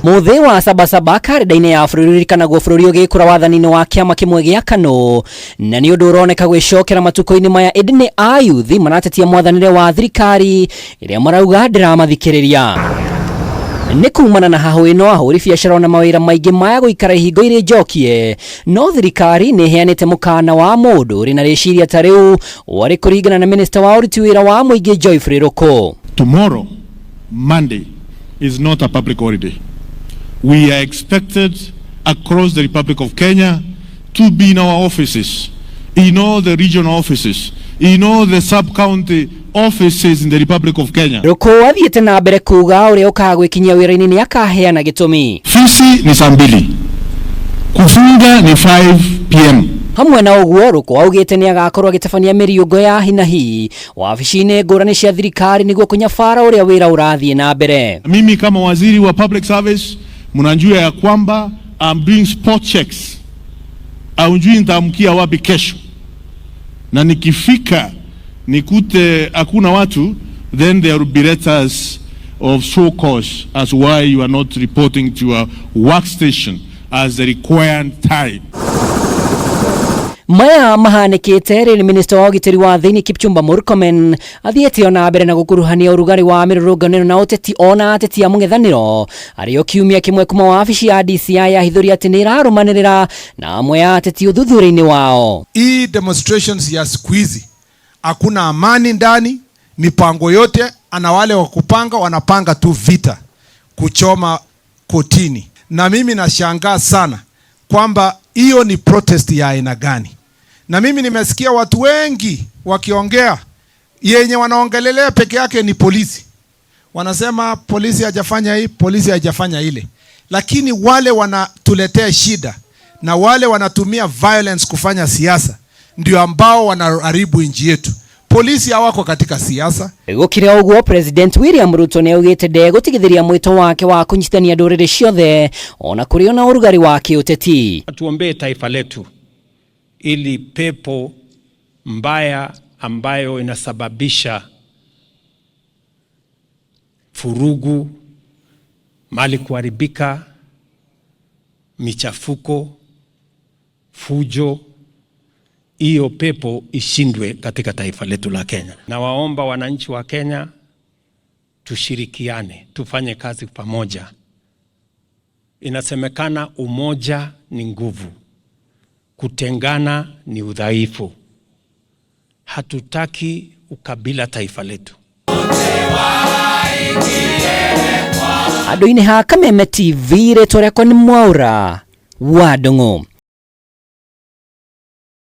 Muthe wa Saba Saba karenda-ini ya bũrũri bũrũri ũgĩkũra wathani-inĩ wa kĩama kĩmwe gĩa KANũ na nĩ ũndũ ũroneka gwĩcokera matukũ-inĩ maya ĩndĩ nĩ ayuthi maratetia mwathanĩre wa thirikari ĩrĩa marauga ndĩramathikĩrĩria. Nĩ kumana na hahũ ĩno ahũri biacara na mawĩra maingĩ maya gũikara ihingo irĩ njokie, no thirikari nĩ ĩheanĩte mũkana wa mũndũ ũrĩ na rĩciria ta rĩu warĩ kũringana na Minista wa ũruti wĩra wa MUINGI GEOFFREY RUKU. Tomorrow, Monday, is not a public holiday. We are expected across the Republic of Kenya to be in our offices, in all the regional offices, in all the sub-county offices in the Republic of Kenya. RUKU athiĩte na mbere kuga ũrĩa ũkagwĩkinyia wĩra-inĩ nĩ akaheana gĩtũmi. Fisi ni saa 2, kufunga ni 5 p.m. Hamwe na ũguo RUKU augĩte nĩ agakorwo agĩtabania mĩriũngo ya hi na hi wabici-inĩ ngũrani cia thirikari nĩguo kũnyabara ũrĩa wĩra ũrathiĩ na mbere. Mimi kama waziri wa public service mnajua ya kwamba I'm doing spot checks. Aunjui nitaamkia wapi kesho. Na nikifika nikute hakuna watu, then there will be letters of show cause as why you are not reporting to your workstation as the required time. Maya mahanĩkĩte rĩrĩ Minista wa ũgitĩri wa thĩinĩ Kipchumba Murkomen athiĩte ona mbere na gũkuruhania ũrugarĩ wa mĩrũrũngano na ũteti ona ateti a mũng'ethanĩro arĩ kiumia kĩmwe kuma wabici ya DCI yahithũria atĩ nĩ ĩrarũmanĩrĩra na amwe ya ateti ũthuthuria-inĩ wao. Hii demonstrations ya siku hizi hakuna amani ndani, mipango yote ana wale wa kupanga wanapanga tu vita kuchoma kotini, na mimi nashangaa sana kwamba hiyo ni protest ya aina gani. Na mimi nimesikia watu wengi wakiongea yenye wanaongelelea peke yake ni polisi. Wanasema polisi hajafanya hii, polisi hajafanya ile. Lakini wale wanatuletea shida na wale wanatumia violence kufanya siasa ndio ambao wanaharibu nchi yetu. Polisi hawako katika siasa. Gũkĩrĩ ũguo President William Ruto nĩ augĩte ndegũtigithĩria mwĩto wake wa kũnyitithania ndũrĩrĩ ciothe ona kũrĩ ona ũrugarĩ wa kĩũteti. Tuombee taifa letu ili pepo mbaya ambayo inasababisha furugu, mali kuharibika, michafuko, fujo, hiyo pepo ishindwe katika taifa letu la Kenya. Na waomba wananchi wa Kenya tushirikiane, tufanye kazi pamoja. Inasemekana umoja ni nguvu, kutengana ni udhaifu. Hatutaki ukabila taifa letu. Andũ-inĩ ha Kameme TV rĩtwa rĩakwa nĩ Mwaura wa Ndung'u.